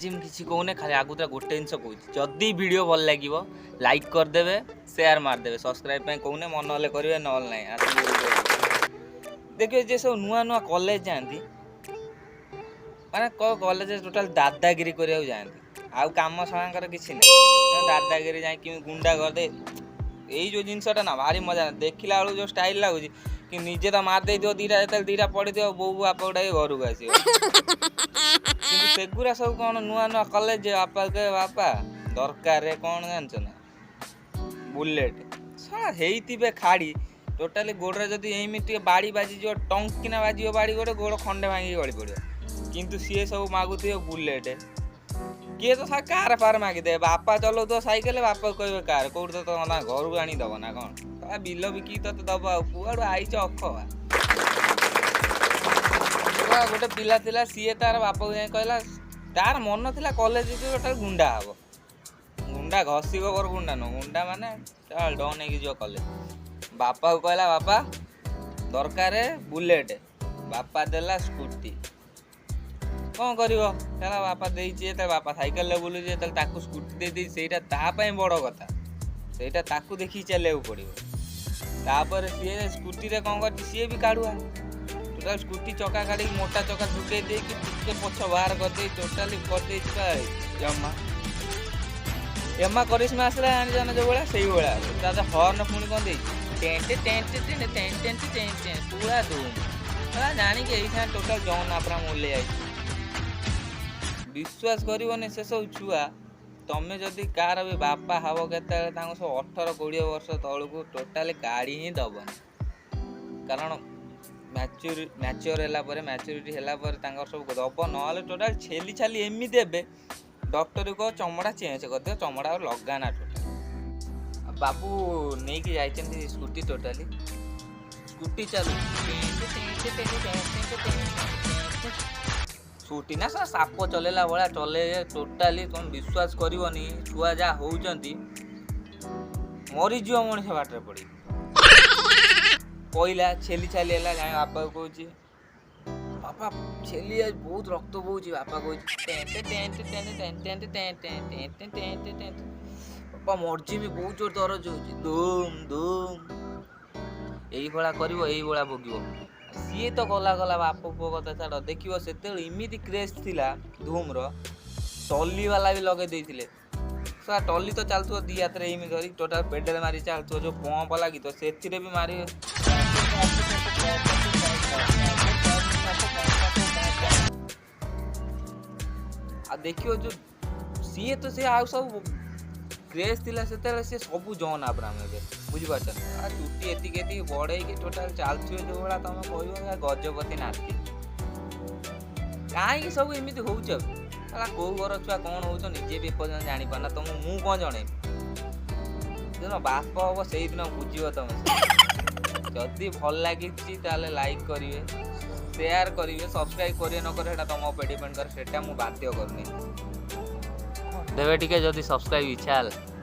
आज मैं किसी कहूने खाली आगुरा गोटे जिन कहूँ जदि वीडियो भल लगे लाइक करदे शेयर मारदे सब्सक्राइब कहूने मन हेल्ले करेंगे ना देखिए जे सब नुआ नुआ कॉलेज जाती माने कॉलेज टोटाल दादागिरी करने जाती आउ कम सागर किसी ना दादागिरी जाए गुंडा करदे यही जो जिनसटा ना भारी मजा देखला बेलू जो स्टाइल लगुच कि निजे तो मार दे दीटा जो दीटा पड़ी थो बो बापा गुटा घर को आस सेगुरा सब कौन नुआ नुआ कॉलेज बापा कहे बापा दरकार कौन जानच ना बुलेट साला हेइतिबे खाड़ी टोटाली गोड़े जदि एमती बाड़ी बाजी टंकिना बाजी बाड़ी गोटे गोड़ खंडे भांगी गड़ी पड़ो किंतु सी सब मागुथे बुलेट किए तो कार फार मागिदे बापा चलो तो साइकेल बापा कहे कार कौट तो ना घर को आनी दब ना कौन बिल बिकी तो दब कुआड़ू आईच अखवा गोटे पिला थिला सी तार बापा को कहला तार मन थिला कॉलेज गोटे गुंडा हम गुंडा घसी गोबर गुंडा न गुंडा माने चल डन हो कॉलेज बापा को कहला बापा दरकार बुलेट बापा देला स्कूटी कौन कर बापा देचे बापा साइकेल बुलूचे स्कूटी दे सेटा बड़ कथा सेटा ताकू देखी चलने पड़ो तापर सी स्कूटी रे कौन कर सी भी काढ़ुआ टोटाल स्कूटी चका काढ़ी मोटा चका ढुके देके पछ बाहर कर टोटाली कर यमा यमा करिश्मा आसला जान जो भाया से भाया हर्न पुणी कौन दे पूरा धूम जानिक ये टोटाल जौन आपरा मूल्य आई विश्वास करनी से सब छुआ तमें जदि कार भी बापा हब के सब 18-20 वर्ष तौक टोटाली गाड़ी ही दबन कारण मैच्योर मैच्योरिटी सब दब ना टोटाल छेली छाली एमती देवे डॉक्टर को चमड़ा चेंज कर दियो चमड़ा लगाना टोटाल बाबू नहीं कि जाइछन्ती स्कूटी टोटाली स्कूटी चलू स्कूटी ना सर साप चलेला भाया चले टोटाली तुम विश्वास करनी छुआ जहाँ होती मरीज मनीष बाटर पड़ी कहला छेली छाली है जाए बापा को कहूँ बापा छेली आज बहुत रक्त बोची बापा कहूँ बापा मर्जी भी बहुत जोर दरज हो धूम धूम यही भाया कर भोग सी तो गला गला बाप पुओ कथा छाड़ देखिए से इमिति क्रेज थिला धूम टली वाला भी लगे देते सर टली तो चलत दी हाथ में धरी टोटाल पेडल मारी चलत जो पंप लगी तो से भी मारी देखियो जो सी तो से आ सब क्रेज थिला से सब जन आब्राम बुझीपार चुट्टी एति बड़े टोटाल चलते जो भाया तुम कह गजपति नाती कहीं सब एमती हो कौ घर छुआ कौन हो निजे भी एपर्तन जापार तुम मु कौन जन जो बाप हम से दिन बुझे तुम जदि भल लगी लाइक करेंगे शेयर करेंगे सब्सक्राइब करेंगे न करें तुम उपर डिपेंड करे बाध्य करनी देवे टी जदि सब्सक्राइब इच्छा